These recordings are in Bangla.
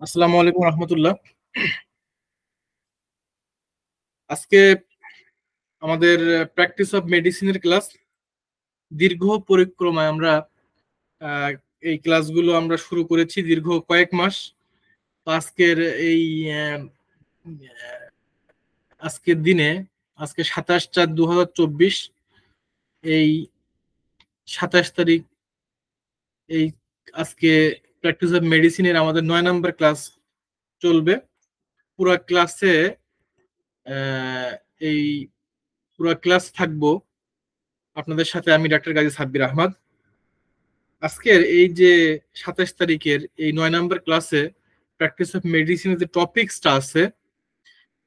আসসালামু আলাইকুম রহমতুল্লাহ। আজকে আমাদের প্র্যাকটিস অফ মেডিসিনের ক্লাস। দীর্ঘ পরিক্রমায় আমরা আহ, এই ক্লাসগুলো আমরা শুরু করেছি দীর্ঘ কয়েক মাস। তো আজকের এই আহ, আজকের দিনে, আজকে 27/4/2024, এই 27 তারিখ, এই আজকে প্র্যাকটিস অফ মেডিসিনের আমাদের 9 নম্বর ক্লাস চলবে। পুরো ক্লাসে এই পুরো ক্লাস থাকবো আপনাদের সাথে আমি, ডাক্তার গাজী সাব্বির আহমদ। আজকের এই যে 27 তারিখের এই 9 নম্বর ক্লাসে প্র্যাকটিস অফ মেডিসিনের যে টপিকসটা আছে,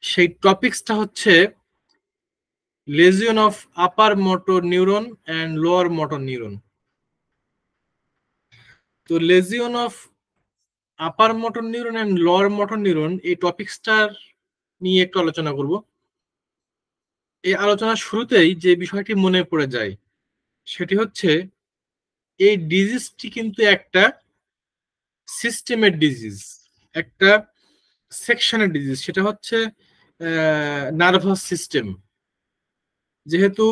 সেই টপিকসটা হচ্ছে lesion of upper motor neuron and lower motor neuron. তো lesion of upper motor neuron and lower motor neuron এই টপিকসটার নিয়ে একটু আলোচনা করব। এই আলোচনার শুরুতেই যে বিষয়টি মনে পড়ে যায় সেটি হচ্ছে এই ডিজিজটি কিন্তু একটা সিস্টেমের ডিজিজ, একটা সেকশনের ডিজিজ। সেটা হচ্ছে নার্ভাস সিস্টেম। যেহেতু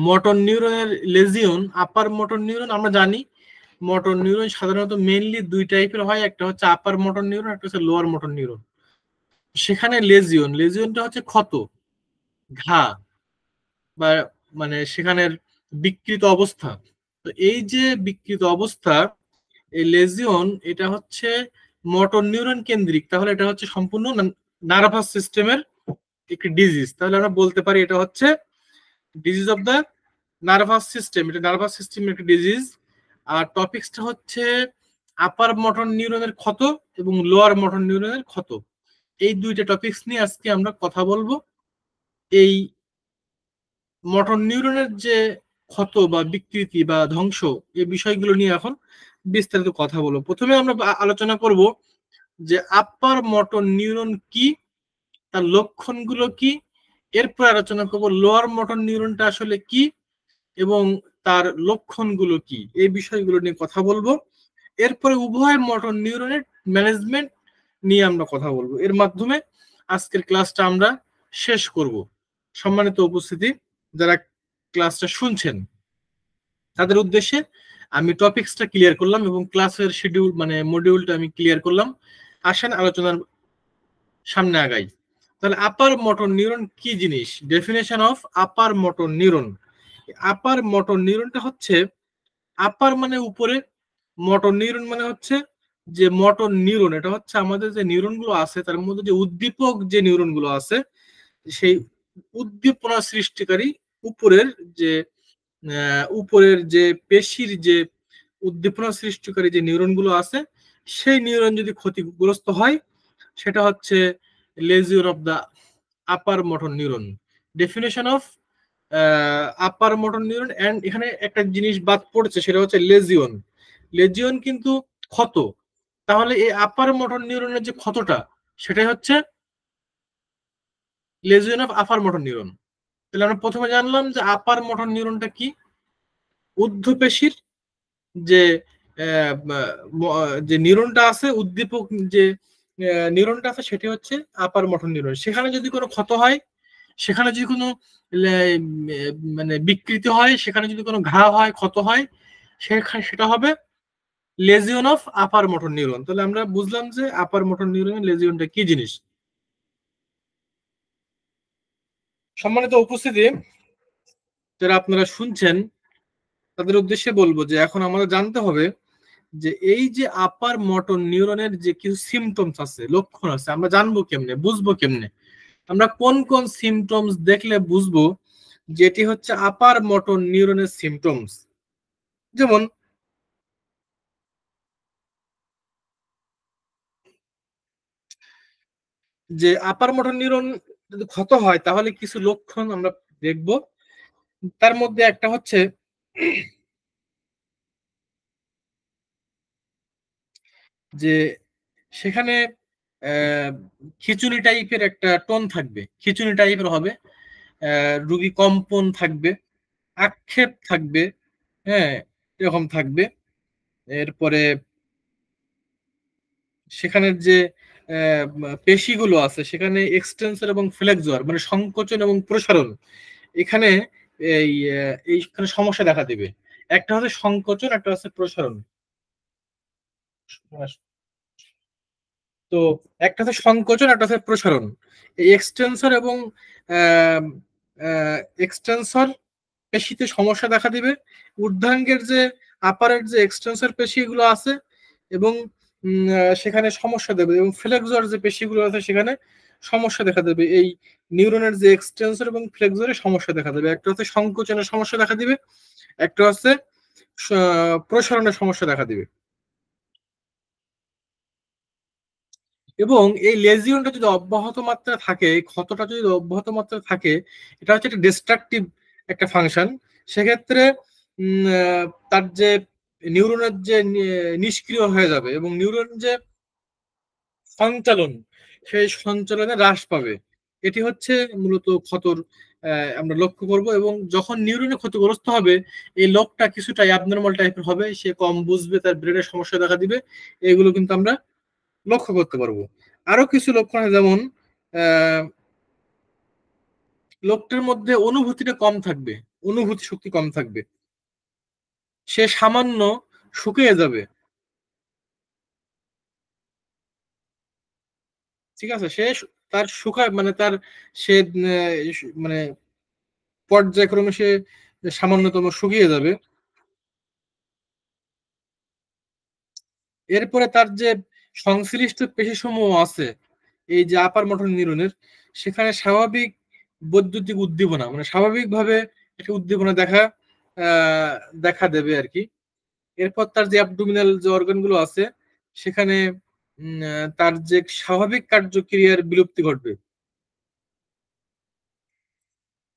মোটর নিউরনের লেজিয়ন, আপার মোটর নিউরন আমরা জানি, মোটর নিউরন সাধারণত মেইনলি দুই টাইপের হয়, একটা হচ্ছে আপার মোটর নিউরন, একটা হচ্ছে লোয়ার মোটর নিউরন। সেখানে লেজিয়নটা হচ্ছে ক্ষত, ঘা, বা মানে সেখানের বিকৃত অবস্থা। তো এই যে বিকৃত অবস্থা, এই লেজিয়ন, এটা হচ্ছে মোটর নিউরন কেন্দ্রিক, তাহলে এটা হচ্ছে সম্পূর্ণ নার্ভাস সিস্টেমের একটি ডিজিজ। তাহলে আমরা বলতে পারি এটা হচ্ছে disease of the nervous system, এটা নার্ভাস সিস্টেমের একটি ডিজিজ। আর টপিকসটা হচ্ছে আপার মোটর নিউরনের ক্ষত এবং লোয়ার মোটর নিউরনের ক্ষত। এই দুইটা টপিকস নিয়ে আজকে আমরা কথা বলবো। এই মোটর নিউরনের যে ক্ষত বা বিকৃতি বা ধ্বংস, এই বিষয়গুলো নিয়ে এখন বিস্তারিত কথা বলবো। প্রথমে আমরা আলোচনা করব যে আপার মোটর নিউরন কি, তার লক্ষণগুলো কি। এরপর আলোচনা করব লোয়ার মোটর নিউরনটা আসলে কি এবং তার লক্ষণগুলো কি, এই বিষয়গুলো নিয়ে কথা বলবো। এরপরে উভয় মোটর নিউরনের ম্যানেজমেন্ট নিয়ে আমরা কথা বলবো। এর মাধ্যমে আজকের ক্লাসটা আমরা শেষ করব। সম্মানিত উপস্থিতি, যারা ক্লাসটা শুনছেন তাদের উদ্দেশ্যে আমি টপিকসটা ক্লিয়ার করলাম এবং ক্লাসের শিডিউল মানে মডিউলটা আমি ক্লিয়ার করলাম। আসেন আলোচনার সামনে আগাই। তাহলে আপার মোটর নিউরন কি জিনিস? Definition of upper motor neuron. Upper motor নিউরনটা হচ্ছে, আপার মানে উপরে, মোটর নিউরন মানে হচ্ছে যে মোটর নিউরন, এটা হচ্ছে আমাদের যে নিউরন গুলো আছে তার মধ্যে যে উদ্দীপক যে নিউরন গুলো আছে, সেই উদ্দীপনা সৃষ্টিকারী উপরের যে উপরের যে পেশির যে উদ্দীপনা সৃষ্টিকারী যে নিউরন গুলো আছে, সেই নিউরন যদি ক্ষতিগ্রস্ত হয় সেটা হচ্ছে lesion of the upper motor neuron. Definition of upper motor neuron. And এখানে একটা জিনিস বাদ পড়ছে, সেটা হচ্ছে লেজিয়ন। লেজিয়ন কিন্তু ক্ষত। তাহলে এই আপার মোটর নিউরনের যে ক্ষতটা, সেটাই হচ্ছে lesion of upper motor neuron. তাহলে আমরা প্রথমে জানলাম যে আপার মোটর নিউরনটা কি। ঊর্ধ্বপেশির যে যে নিউরনটা আছে, উদ্দীপক যে নিউরনটা আছে, সেটি হচ্ছে আপার মোটর নিউরন। সেখানে যদি কোনো ক্ষত হয়, সেখানে যদি কোনো মানে বিকৃতি হয়, সেখানে যদি কোনো ঘা হয়, ক্ষত হয়, সেটা হবে Legion of upper motor neuron. তাহলে আমরা বুঝলাম যে আপার মোটর নিউরনের লেজিয়নটা কি জিনিস। সম্মানিত উপস্থিতি, যারা আপনারা শুনছেন তাদের উদ্দেশ্যে বলবো যে এখন আমাদের জানতে হবে যে এই যে আপার মোটর নিউরনের যে কিছু সিমটমস আছে, লক্ষণ আছে, আমরা জানবো কেমনে, বুঝবো কেমনে, আমরা কোন কোন সিমটমস দেখলে বুঝবো যেটি হচ্ছে আপার মোটর নিউরনের সিমটমস। যেমন যে আপার মোটর নিউরন যদি ক্ষত হয় তাহলে কিছু লক্ষণ আমরা দেখব। তার মধ্যে একটা হচ্ছে যে সেখানে খিচুনি টাইপের একটা টোন থাকবে, খিচুনি টাইপের হবে, রুগী কম্পন থাকবে, আক্ষেপ থাকবে, হ্যাঁ, এরকম থাকবে। এরপরে সেখানের যে পেশিগুলো আছে সেখানে এক্সটেনসর এবং ফ্লেক্সর মানে সংকোচন এবং প্রসারণ এখানে এইখানে সমস্যা দেখা দিবে। একটা হচ্ছে সংকোচন, একটা হচ্ছে প্রসারণ। তো একটা হচ্ছে সংকোচন, একটা হচ্ছে প্রসারণ। এই এক্সটেনসর এবং এক্সটেনসর পেশিতে সমস্যা দেখা দিবে। ঊর্ধ্বাঙ্গের যে আপারের যে এক্সটেনসর পেশিগুলো আছে এবং সেখানে সমস্যা দেবে, এবং ফ্লেক্সর যে পেশিগুলো আছে সেখানে সমস্যা দেখা দেবে। এই নিউরনের যে এক্সটেনসর এবং ফ্লেক্সরের সমস্যা দেখা দেবে। একটা হচ্ছে সংকোচনের সমস্যা দেখা দিবে, একটা হচ্ছে প্রসারণের সমস্যা দেখা দিবে। এবং এই লেজিওনটা যদি অব্যাহত মাত্রা থাকে, এই ক্ষতটা যদি অব্যাহত মাত্রা থাকে, এটা হচ্ছে একটা ডিস্ট্রাকটিভ একটা ফাংশন। সেক্ষেত্রে তার যে নিউরনের যে নিষ্ক্রিয় হয়ে যাবে এবং নিউরন যে সঞ্চালন, সেই সঞ্চালনে হ্রাস পাবে। এটি হচ্ছে মূলত ক্ষতর আমরা লক্ষ্য করব। এবং যখন নিউরনে ক্ষতিগ্রস্ত হবে, এই লোকটা কিছুটা অ্যাবনর্মাল টাইপের হবে, সে কম বুঝবে, তার ব্রেনের সমস্যা দেখা দিবে। এগুলো কিন্তু আমরা লক্ষ্য করতে পারবো। আরো কিছু লক্ষণ আছে, যেমন লোকটার মধ্যে অনুভূতিটা কম থাকবে, অনুভূতি শক্তি কম থাকবে, সে সামান্য শুকিয়ে যাবে। ঠিক আছে, সে তার শুকায় মানে তার সে মানে পর্যায়ক্রমে সে সামান্যতম শুকিয়ে যাবে। এরপরে তার যে সংশ্লিষ্ট পেশিসমূহ আছে, এই যে আপার মোটর নিউরনের, সেখানে স্বাভাবিক বৈদ্যুতিক উদ্দীপনা মানে স্বাভাবিকভাবে একটা উদ্দীপনা দেখা দেবে আর কি। এরপর তার যে অ্যাবডোমিনাল যে অর্গানগুলো আছে সেখানে তার যে স্বাভাবিক কার্যক্রিয়ার বিলুপ্তি ঘটবে।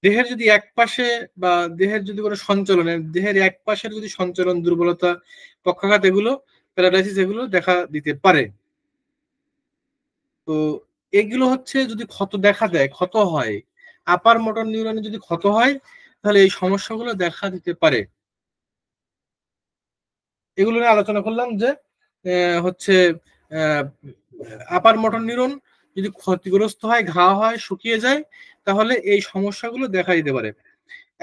দেহের যদি এক পাশে বা দেহের যদি কোনো সঞ্চালনের দেহের এক পাশের যদি সঞ্চালন দুর্বলতা, পক্ষাঘাত, এগুলো প্যারালাইসিস এগুলো দেখা দিতে পারে। তো এগুলো হচ্ছে যদি ক্ষত দেখা দেয়, ক্ষত হয়, আপার মোটর নিউরনে যদি ক্ষত হয়, তাহলে এই সমস্যাগুলো দেখা দিতে পারে। এগুলো নিয়ে আলোচনা করলাম যে হচ্ছে আপার মোটর নিউরন যদি ক্ষতিগ্রস্ত হয়, ঘা হয়, শুকিয়ে যায়, তাহলে এই সমস্যাগুলো দেখা দিতে পারে।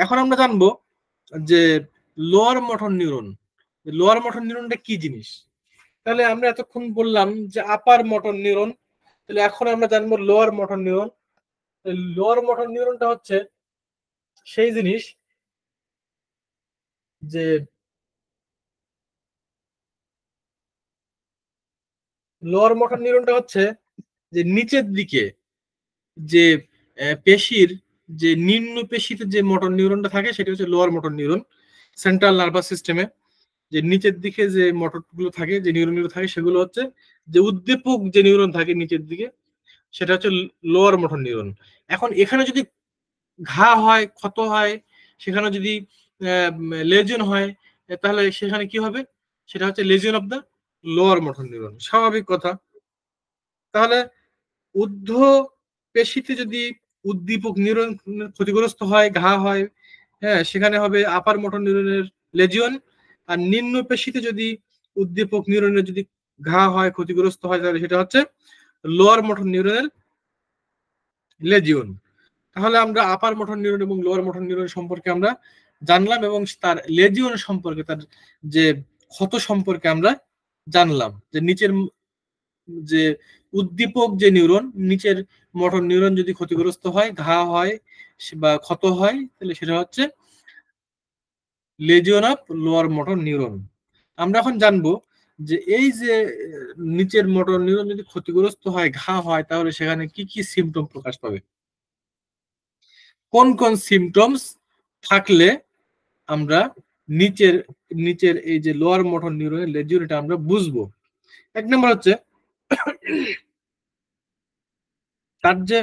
এখন আমরা জানবো যে lower motor neuron, lower motor নিউরনটা কি জিনিস। তাহলে আমরা এতক্ষণ বললাম যে আপার মোটর নিউরন, তাহলে এখন আমরা জানবো lower motor neuron. Lower motor নিউরনটা হচ্ছে সেই জিনিস যে লোয়ার মোটর নিউরনটা হচ্ছে যে নিচের দিকে যে পেশির যে নিম্ন পেশিতে যে মোটর নিউরনটা থাকে সেটা হচ্ছে lower motor neuron. Central nervous সিস্টেমে যে নিচের দিকে যে মোটর গুলো থাকে, যে নিউরনগুলো থাকে, সেগুলো হচ্ছে যে উদ্দীপক যে নিউরন থাকে নিচের দিকে, সেটা হচ্ছে লোয়ার মোটর নিউরন। এখন এখানে যদি ঘা হয়, ক্ষত হয়, সেখানে যদি লেজন হয়, তাহলে সেখানে কি হবে, সেটা হচ্ছে lesion of the lower motor neuron, স্বাভাবিক কথা। তাহলে ঊর্ধ্ব পেশিতে যদি উদ্দীপক নিউরন ক্ষতিগ্রস্ত হয়, ঘা হয়, হ্যাঁ, সেখানে হবে আপার মোটর নিউরনের লেজিয়ন। আর নিম্ন পেশিতে যদি উদ্দীপক নিউরনের যদি ঘা হয়, ক্ষতিগ্রস্ত হয়, তাহলে সেটা হচ্ছে লোয়ার মোটর নিউরনের লেজিয়ন। তাহলে আমরা আপার মোটর নিউরন এবং লোয়ার মোটর নিউরন সম্পর্কে আমরা জানলাম, এবং তার লেজিয়ন সম্পর্কে, তার যে ক্ষত সম্পর্কে আমরা জানলাম। যে নিচের যে উদ্দীপক যে নিউরন, নিচের মোটর নিউরন যদি ক্ষতিগ্রস্ত হয়, ঘা হয় বা ক্ষত হয়, তাহলে সেটা হচ্ছে lesion of lower motor neuron. আমরা এখন জানবো যে এই যে নিচের মোটর নিউরন যদি ক্ষতিগ্রস্ত হয়, ঘা হয়, তাহলে সেখানে কি কি সিমটম প্রকাশ পাবে, কোন কোন সিমটমস থাকলে আমরা নিচের নিচের এই যে লোয়ার মোটর নিউরনের লেজিয়ন, এটা আমরা বুঝবো। এক নম্বর হচ্ছে তার যে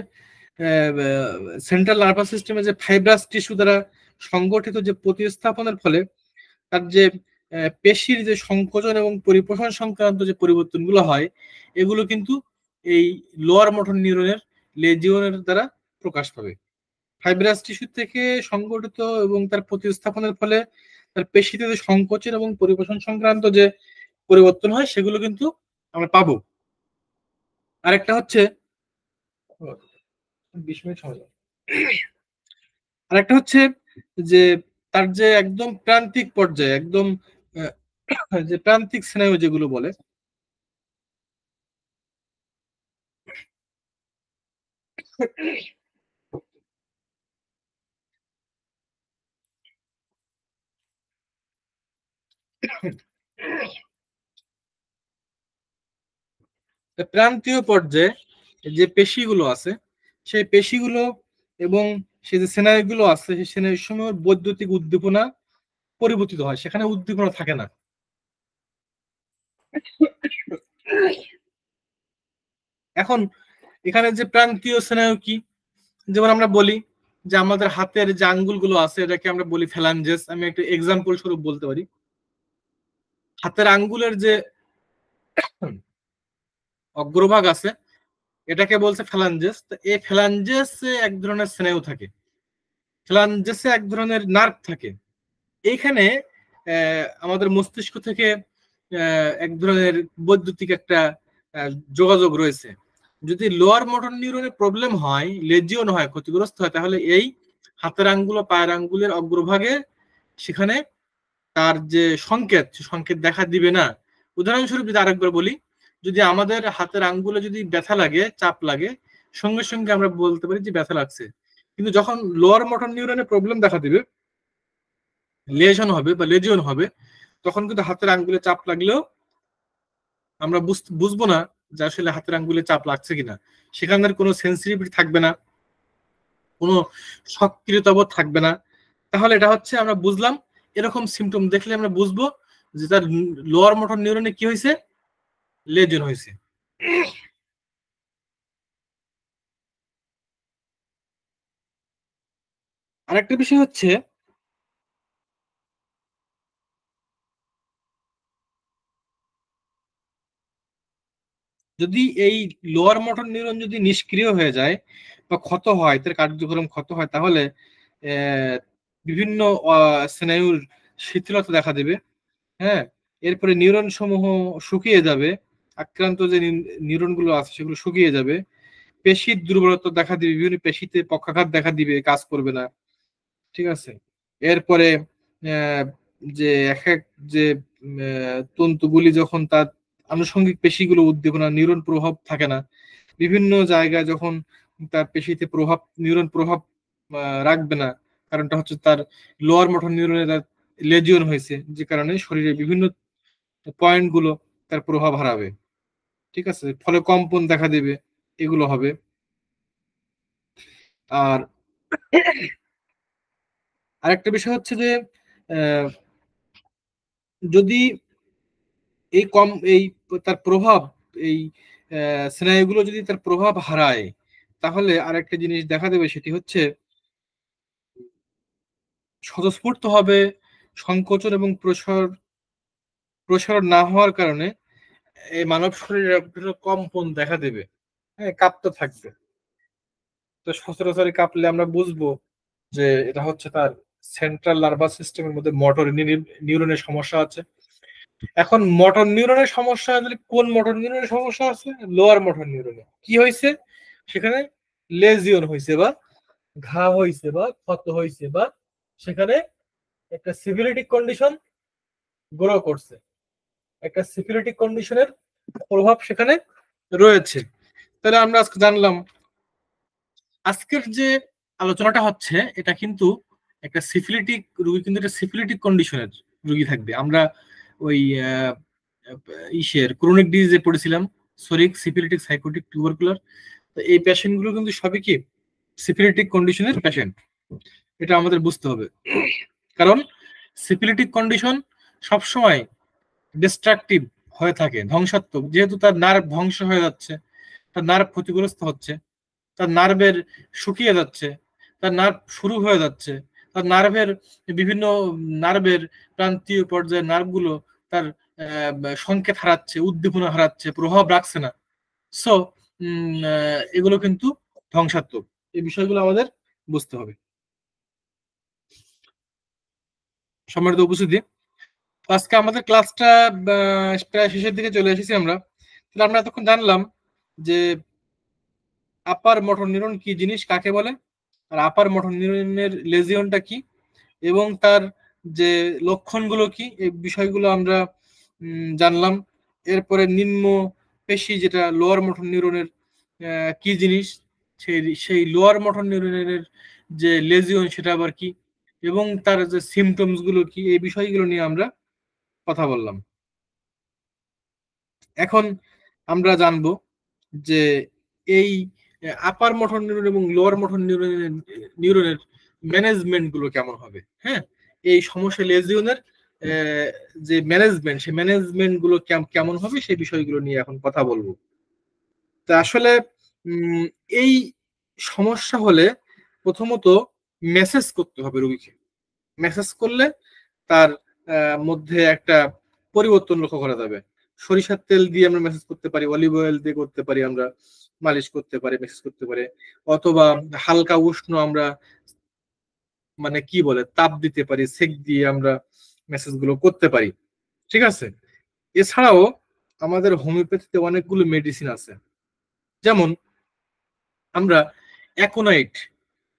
সেন্ট্রাল নার্ভাস সিস্টেমে যে ফাইব্রাস টিস্যু দ্বারা সংগঠিত যে প্রতিস্থাপনের ফলে তার যে পেশির যে সংকোচন এবং পরিপোষণ সংক্রান্ত যে পরিবর্তনগুলো হয়, এগুলো কিন্তু এই লোয়ার মোটর নিউরনের লেজিওনের দ্বারা প্রকাশ পাবে। ফাইব্রাস টিস্যু থেকে সংগঠিত এবং তার প্রতিস্থাপনের ফলে তার পেশিতে যে সংকোচন এবং পরিপোষণ সংক্রান্ত যে পরিবর্তন হয়, সেগুলো কিন্তু আমরা পাবো। আরেকটা হচ্ছে 20 মিনিট সময় লাগে। আরেকটা হচ্ছে যে তার যে একদম প্রান্তিক পর্যায়ে একদম যে প্রান্তিক স্নায়ু যেগুলো বলে, প্রান্তীয় পর্যায়ে যে পেশিগুলো আছে সেই পেশিগুলো এবং সে যে স্নায়ুগুলো আছে সেই স্নায়ুর সময় বৈদ্যুতিক উদ্দীপনা পরিবর্তিত হয়, সেখানে উদ্দীপনা থাকে না। এখন এখানে যে প্রান্তীয় স্নায়ু কি, যেমন আমরা বলি যে আমাদের হাতের যে আঙ্গুলগুলো আছে এটাকে আমরা বলি ফ্যালাঞ্জেস। আমি একটা এক্সাম্পল স্বরূপ বলতে পারি, হাতের আঙ্গুলের যে অগ্রভাগ আছে এটাকে বলছে ফ্যালাঞ্জেস। তো এই ফ্যালাঞ্জেসে এক ধরনের স্নায়ু থাকে, ফ্যালাঞ্জেসে এক ধরনের নার্ভ থাকে। এইখানে আমাদের মস্তিষ্ক থেকে এক ধরনের বৈদ্যুতিক একটা যোগাযোগ রয়েছে। যদি লোয়ার মোটর নিউরনের প্রবলেম হয়, লেজিওন হয়, ক্ষতিগ্রস্ত হয়, তাহলে এই হাতের আঙ্গুল ও পায়ের আঙ্গুলের অগ্রভাগে সেখানে তার যে সংকেত, সংকেত দেখা দিবে না। উদাহরণস্বরূপ যদি আরেকবার বলি, যদি আমাদের হাতের আঙ্গুলে যদি ব্যথা লাগে, চাপ লাগে, সঙ্গে সঙ্গে আমরা বলতে পারি যে ব্যথা লাগছে। কিন্তু যখন লোয়ার মোটর নিউরনে প্রবলেম দেখা দিবে, লেশন হবে বা লেজিওন হবে, তখন কিন্তু হাতের আঙ্গুলে চাপ লাগলেও আমরা বুঝবো না যে আসলে হাতের আঙ্গুলে চাপ লাগছে কিনা। সেখানের কোনো সেন্সিটিভিটি থাকবে না, কোনো সক্রিয়তাবোধ থাকবে না। তাহলে এটা হচ্ছে আমরা বুঝলাম, এরকম সিমটম দেখলে আমরা বুঝবো যে তার লোয়ার মোটর নিউরনে কি হয়েছে, লেজন হয়েছে। আরেকটা বিষয় হচ্ছে যদি এই লোয়ার মোটর নিউরন যদি নিষ্ক্রিয় হয়ে যায় বা ক্ষত হয়, তার কার্যক্রম ক্ষত হয়, তাহলে বিভিন্ন স্নায়ুর শিথিলতা দেখা দেবে। হ্যাঁ, এরপরে নিউরন সমূহ শুকিয়ে যাবে, আক্রান্ত যে নিউরন গুলো আছে সেগুলো শুকিয়ে যাবে, পেশির দুর্বলতা দেখা দিবে, বিভিন্ন পেশিতে পক্ষাঘাত দেখা দিবে, কাজ করবে না। ঠিক আছে, এরপরে আহ, যে এক এক যে তন্তুগুলি যখন তার আনুষঙ্গিক পেশিগুলো উদ্দীপনা, নিউরন প্রভাব থাকে না, বিভিন্ন জায়গায় যখন তার পেশিতে প্রভাব, নিউরন প্রভাব রাখবে না, কারণটা হচ্ছে তার লোয়ার মোটর নিউরনে তার লেজিওন হয়েছে, যে কারণে শরীরের বিভিন্ন পয়েন্ট গুলো তার প্রভাব হারাবে। ঠিক আছে, ফলে কম্পন দেখা দেবে, এগুলো হবে। আর আরেকটা বিষয় হচ্ছে যে আহ, যদি এই তার প্রভাব, এই স্নায়ুগুলো যদি তার প্রভাব হারায়, তাহলে আরেকটা জিনিস দেখা দেবে, সেটি হচ্ছে স্বতঃস্ফূর্ত হবে সংকোচন এবং প্রসারণ না হওয়ার কারণে এই মানব শরীরে এক ধরনের কম্পন দেখা দেবে। হ্যাঁ, কাঁপতে থাকবে। তো সচরাচর কাঁপলে আমরা বুঝবো যে এটা হচ্ছে তার সেন্ট্রাল নার্ভাস সিস্টেমের মধ্যে মোটর নিউরনের সমস্যা আছে। এখন মোটর নিউরনের সমস্যা হলে কোন মোটর নিউরনের সমস্যা আছে? লোয়ার মোটর নিউরনে কি হয়েছে, সেখানে লেজিওন হয়েছে বা ঘা হয়েছে বা ক্ষত হয়েছে, বা সেখানে একটা সিভিলিটিক কন্ডিশন গ্রো করছে, একটা সিভিলিটিক কন্ডিশনের প্রভাব সেখানে রয়েছে। তাহলে আমরা আজকে জানলাম, আজকের যে আলোচনাটা হচ্ছে এটা কিন্তু একটা সিফিলিটিক রোগী, কিন্তু একটা সিফিলিটিক কন্ডিশনের রোগী থাকবে। আমরা ওই ইসের ক্রনিক ডিজিজে পড়েছিলাম, সরিক, সিফিলিটিক, সাইকোটিক, টিউবারকুলার। তো এই পেশেন্ট গুলো কিন্তু সবই কি সিফিলিটিক কন্ডিশনের পেশেন্ট, এটা আমাদের বুঝতে হবে। কারণ সিফিলিটিক কন্ডিশন সবসময় ডিস্ট্রাকটিভ হয়ে থাকে, ধ্বংসাত্মক, যেহেতু তার নার্ভ ধ্বংস হয়ে যাচ্ছে, তার নার্ভ ক্ষতিগ্রস্ত হচ্ছে, তার নার্ভের শুকিয়ে যাচ্ছে, তার নার্ভ শুরু হয়ে যাচ্ছে, তার নার্ভের বিভিন্ন নার্ভের প্রান্তীয় পর্যায়ের নার্ভগুলো তার সংকেত হারাচ্ছে, উদ্দীপনা হারাচ্ছে, প্রভাব রাখছে না। সো এগুলো কিন্তু ধ্বংসাত্মক। এই বিষয়গুলো আমাদের বুঝতে হবে। সম্মানিত উপস্থিতি, আজকে আমাদের ক্লাসটা প্রায় শেষের দিকে চলে এসেছি আমরা। তাহলে আমরা এতক্ষণ জানলাম যে আপার মোটর নিউরন কি জিনিস, কাকে বলে, আর আপার মোটর নিউরনের লেজিয়নটা কি, এবং তার যে লক্ষণগুলো কি, এই বিষয়গুলো আমরা জানলাম। এরপরে নিম্ন পেশি যেটা লোয়ার মোটর নিউরনের কি জিনিস, সেই লোয়ার মোটর নিউরনের যে লেজিয়ন সেটা আবার কি, এবং তার যে সিমটমস গুলো কি, এই বিষয়গুলো নিয়ে আমরা কথা বললাম। এখন আমরা জানবো যে এই আপার মোটর নিউরন এবং লোয়ার মোটর নিউরনের ম্যানেজমেন্ট গুলো কেমন হবে। হ্যাঁ, এই সমস্যা লেজিওনের যে ম্যানেজমেন্ট, সেই ম্যানেজমেন্ট গুলো কেমন হবে, সেই বিষয়গুলো নিয়ে এখন কথা বলবো। তা আসলে উম, এই সমস্যা হলে প্রথমত মেসেজ করতে হবে রোগীকে। মেসেজ করলে তার মধ্যে একটা পরিবর্তন লক্ষ্য করা যাবে। সরিষার তেল দিয়ে আমরা মেসেজ করতে পারি, অলিভ অয়েল দিয়ে করতে পারি, আমরা মালিশ করতে পারি, মেসেজ করতে পারি, অথবা হালকা উষ্ণ আমরা মানে কি বলে তাপ দিতে পারি, সেক দিয়ে আমরা মেসেজ গুলো করতে পারি। ঠিক আছে। এছাড়াও আমাদের হোমিওপ্যাথিতে অনেকগুলো মেডিসিন আছে। যেমন আমরা অ্যাকোনাইট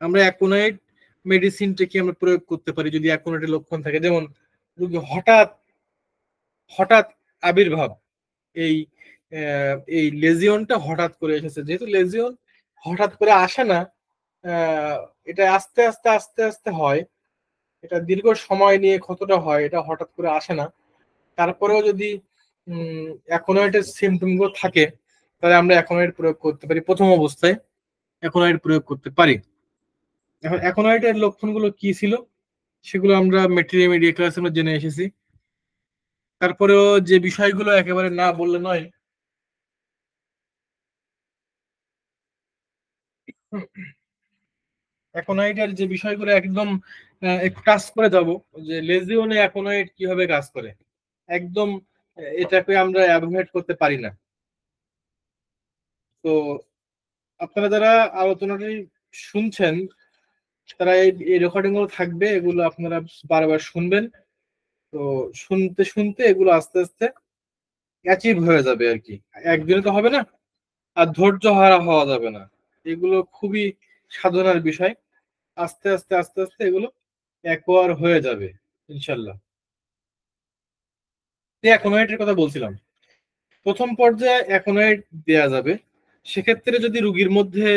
আমরা অ্যাকোনাইট মেডিসিনটা কি আমরা প্রয়োগ করতে পারি যদি অ্যাকোনাইটের লক্ষণ থাকে। যেমন রোগী হঠাৎ হঠাৎ আবির্ভাব, এই এই লেজিয়নটা হঠাৎ করে এসেছে, যেহেতু লেজিয়ন হঠাৎ করে আসে না, আহ, এটা আস্তে আস্তে আস্তে আস্তে হয়, এটা দীর্ঘ সময় নিয়ে ক্ষতটা হয়, এটা হঠাৎ করে আসে না। তারপরেও যদি অ্যাকোনয়েডের সিমটম গুলো থাকে, তাহলে আমরা অ্যাকোনয়েড প্রয়োগ করতে পারি, প্রথম অবস্থায় অ্যাকোনয়েড প্রয়োগ করতে পারি। এখন অ্যাকোনয়েডের লক্ষণগুলো কি ছিল সেগুলো আমরা মেটেরিয়া মিডিয়া ক্লাসে আমরা জেনে এসেছি। তারপরেও যে বিষয়গুলো একেবারে না বললে নয়, অ্যাকোনাইটের যে বিষয়গুলো একদম একটু কাজ করে যাব, যে লেজিওনে অ্যাকোনাইট কিভাবে কাজ করে, একদম এটাকে আমরা অ্যাভয়েড করতে পারি না। তো আপনারা যারা আলোচনাটি শুনছেন, তারা এই রেকর্ডিং গুলো থাকবে, এগুলো আপনারা বারবার শুনবেন। তো শুনতে শুনতে এগুলো আস্তে আস্তে অ্যাচিভ হয়ে যাবে আর কি, একদিনে তো হবে না, আর ধৈর্য হারা হওয়া যাবে না। এগুলো খুবই সাধনার বিষয়। আস্তে আস্তে আস্তে আস্তে এগুলো একবার হয়ে যাবে ইনশাল্লাহ। অ্যাকোনাইটের কথা বলছিলাম, প্রথম পর্যায়ে অ্যাকোনাইট দেয়া যাবে। সেক্ষেত্রে যদি রুগীর মধ্যে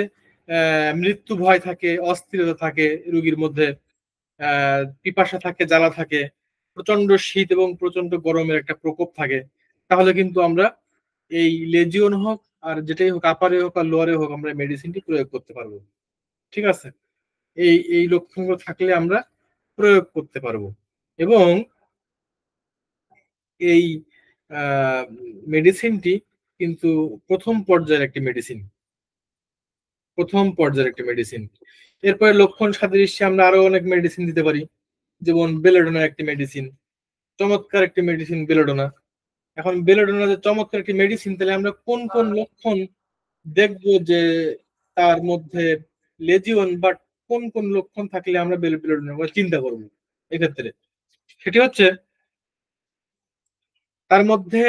মৃত্যু ভয় থাকে, অস্থিরতা থাকে, রুগীর মধ্যে পিপাসা থাকে, জ্বালা থাকে, প্রচন্ড শীত এবং প্রচন্ড গরমের একটা প্রকোপ থাকে, তাহলে কিন্তু আমরা এই লেজিওন হোক আর যেটাই হোক, আপারে হোক আর লোয়ারে হোক, আমরা মেডিসিনটি প্রয়োগ করতে পারবো। ঠিক আছে। এই এই লক্ষণগুলো থাকলে আমরা প্রয়োগ করতে পারবো। এবং এই মেডিসিনটি কিন্তু প্রথম পর্যায়ের একটি মেডিসিন, প্রথম পর্যায়ের একটি মেডিসিন। এরপরে লক্ষণ সাদৃশ্যে আমরা আরো অনেক মেডিসিন দিতে পারি। যেমন বেলেডোনা একটি মেডিসিন, চমৎকার একটি মেডিসিন বেলেডোনা। এখন বেলেডোনা যে চমৎকার একটি মেডিসিন, তাহলে আমরা কোন কোন লক্ষণ দেখবো যে তার মধ্যে লেজিওন, বাট কোন কোন লক্ষণ থাকলে আমরা বেলেডোনা চিন্তা করবো এক্ষেত্রে, সেটি হচ্ছে তার মধ্যে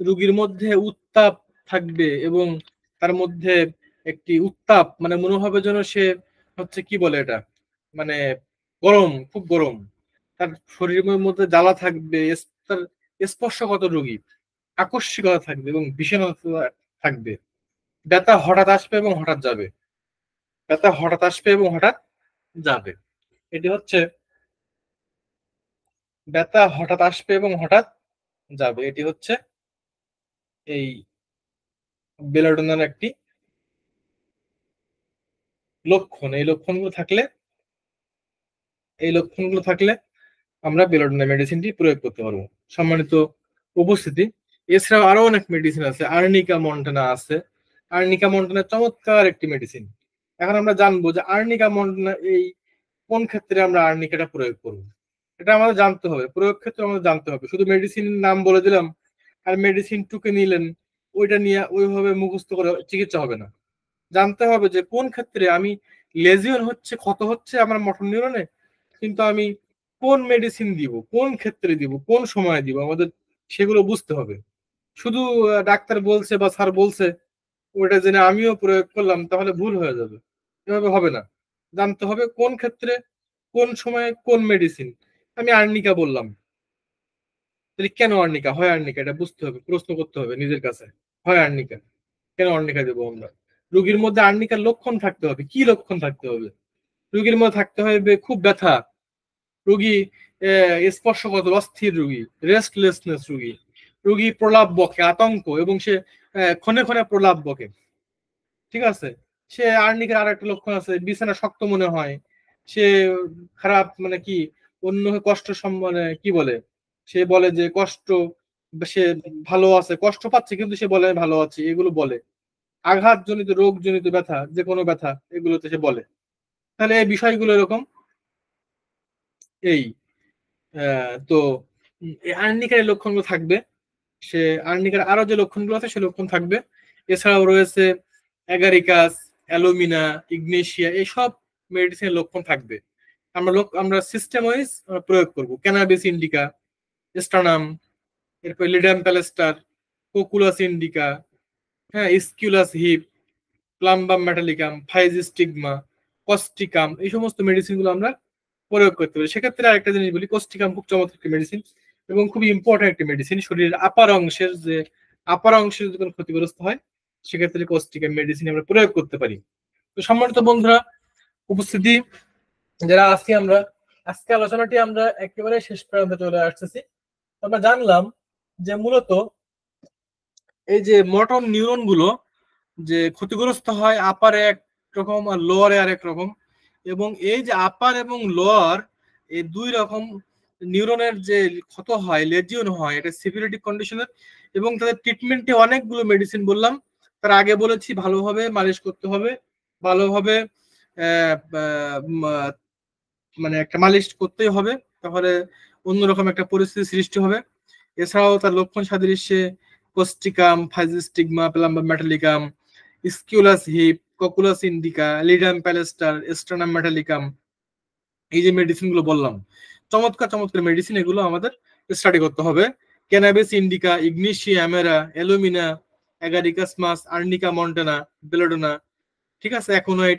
রুগীর মধ্যে উত্তাপ থাকবে, এবং তার মধ্যে একটি উত্তাপ মানে মনে হবে যেন সে হচ্ছে কি বলে এটা, মানে গরম, খুব গরম। তার শরীরের মধ্যে জ্বালা থাকবে, তার স্পর্শগত রোগী, আকস্মিকতা থাকবে এবং বিষণ্ণতা থাকবে। ব্যথা হঠাৎ আসবে এবং হঠাৎ যাবে, ব্যথা হঠাৎ আসবে এবং হঠাৎ যাবে। এটি হচ্ছে ব্যথা হঠাৎ আসবে এবং হঠাৎ যাবে, এটি হচ্ছে এই বেলাডোনার একটি লক্ষণ। এই লক্ষণগুলো থাকলে আমরা বেলোডোনা মেডিসিনটি প্রয়োগ করতে পারবো। সম্মানিত উপস্থিতি, এছাড়াও আরো অনেক মেডিসিন আছে। আর্নিকা মন্টানা আছে, আর্নিকা মন্টানা চমৎকার একটি মেডিসিন। এখন আমরা জানবো যে আর্নিকা মন্টানা এই কোন ক্ষেত্রে আমরা আর্নিকাটা প্রয়োগ করবো, এটা আমাদের জানতে হবে। প্রয়োগ ক্ষেত্রে আমাদের জানতে হবে, শুধু মেডিসিনের নাম বলে দিলাম আর মেডিসিন টুকে নিলেন, ওইটা নিয়ে ওইভাবে মুখস্থ করে চিকিৎসা হবে না। জানতে হবে যে কোন ক্ষেত্রে আমি লেজিয়ন হচ্ছে, ক্ষত হচ্ছে আমার মোটর নিউরনে, কিন্তু আমি কোন মেডিসিন দিব, কোন ক্ষেত্রে দিব, কোন সময় দিব, আমাদের সেগুলো বুঝতে হবে। শুধু ডাক্তার বলছে বা স্যার বলছে ওটা জেনে আমিও প্রয়োগ করলাম তাহলে ভুল হয়ে যাবে, এভাবে হবে না। জানতে হবে কোন ক্ষেত্রে কোন সময়ে কোন মেডিসিন। আমি আর্নিকা বললাম, তাহলে কেন আর্নিকা হয়, আর্নিকা এটা বুঝতে হবে, প্রশ্ন করতে হবে নিজের কাছে। হয় আর্নিকা, কেন আর্নিকা দেবো আমরা? রোগীর মধ্যে আর্নিকার লক্ষণ থাকতে হবে। কি লক্ষণ থাকতে হবে? রোগীর মধ্যে থাকতে হবে খুব ব্যথা, রোগী স্পর্শগত অস্থির, রোগী রেস্টলেসনেস, রোগী প্রলাপ বকে, আতঙ্ক, এবং সে ক্ষণে ক্ষণে প্রলাপ বকে। ঠিক আছে, সে আর্নিকের আর একটা লক্ষণ আছে, বিছানা শক্ত মনে হয়, সে খারাপ, মানে কি, অন্য কষ্ট মানে কি বলে, সে বলে যে কষ্ট, সে ভালো আছে, কষ্ট পাচ্ছে কিন্তু সে বলে ভালো আছে, এগুলো বলে। আঘাতজনিত রোগ জনিত ব্যথা, যে কোনো ব্যথা, এগুলোতে সে বলে। তাহলে এই বিষয়গুলো এরকম। এই তো এই আর্নিকার লক্ষণগুলো থাকবে। সে আর্নিকার আরো যে লক্ষণগুলো আছে সে লক্ষণ থাকবে। এছাড়াও রয়েছে অ্যাগারিকাস, অ্যালুমিনা, ইগনেশিয়া, এইসব মেডিসিনের লক্ষণ থাকবে। আমরা সিস্টেম ওয়াইজ প্রয়োগ করব। ক্যানাবিস ইন্ডিকা, স্টানাম, এরপর লিডাম প্যালেস্টার, কোকুলাস ইন্ডিকা, হ্যাঁ, ইসকিউলাস হিপ, প্লাম্বাম মেটালিকাম, ফাইজিস্টিগমা, কস্টিকাম, এই সমস্ত মেডিসিন গুলো আমরা প্রয়োগ করতে পারি। সেক্ষেত্রে আরেকটা জিনিস বলি, কস্টিকাম খুব চমৎকার একটি মেডিসিন এবং খুবই ইম্পর্টেন্ট একটি মেডিসিন। শরীরের আপার অংশের যদি কোনো ক্ষতিগ্রস্ত হয়, সেক্ষেত্রে কস্টিকাম মেডিসিন আমরা প্রয়োগ করতে পারি। তো সম্মানিত বন্ধুরা, উপস্থিতি যারা আছি, আমরা আজকে আলোচনাটি আমরা একেবারে শেষ প্রান্তে চলে আসতেছি। আমরা জানলাম যে মূলত এই যে মোটর নিউরন গুলো যে ক্ষতিগ্রস্ত হয়, আপারে এক রকম আর লোয়ারে আরেক রকম, এবং এই যে আপার এবং লোয়ার, এই দুই রকম নিউরনের যে ক্ষত হয়, লেজিয়ন হয়, এটা সিভিরিটি কন্ডিশনের, এবং তাদের ট্রিটমেন্টে অনেকগুলো মেডিসিন বললাম। তার আগে বলেছি ভালোভাবে মালিশ করতে হবে, ভালোভাবে মানে একটা মালিশ করতেই হবে, তাহলে অন্যরকম একটা পরিস্থিতি সৃষ্টি হবে। এছাড়াও তার লক্ষণ সাদৃশ্যে causticum, physostigma, plumbum metallicum, aesculus hip, cocculus indica, ledum palustre, stannum metallicum, এই যে মেডিসিন গুলো বললাম, চমৎকার চমৎকার মেডিসিন, এগুলো আমাদের স্টাডি করতে হবে। Cannabis indica, Ignatia অ্যামেরা, alumina, agaricus মাস, আর্নিকা মন্টানা, বেলোডোনা, ঠিক আছে, অ্যাকোনাইট,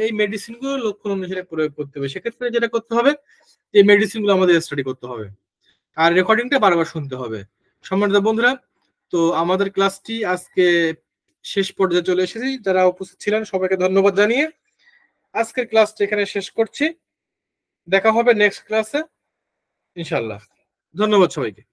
এই মেডিসিন গুলো লক্ষণ অনুসারে প্রয়োগ করতে হবে। সেক্ষেত্রে যেটা করতে হবে, এই মেডিসিন গুলো আমাদের স্টাডি করতে হবে আর রেকর্ডিংটা বারবার শুনতে হবে। সম্মানিত বন্ধুরা, তো আমাদের ক্লাসটি আজকে শেষ পর্যায়ে চলে এসেছি। যারা উপস্থিত ছিলেন সবাইকে ধন্যবাদ জানিয়ে আজকের ক্লাসটি এখানে শেষ করছি। দেখা হবে নেক্সট ক্লাসে ইনশাল্লাহ। ধন্যবাদ সবাইকে।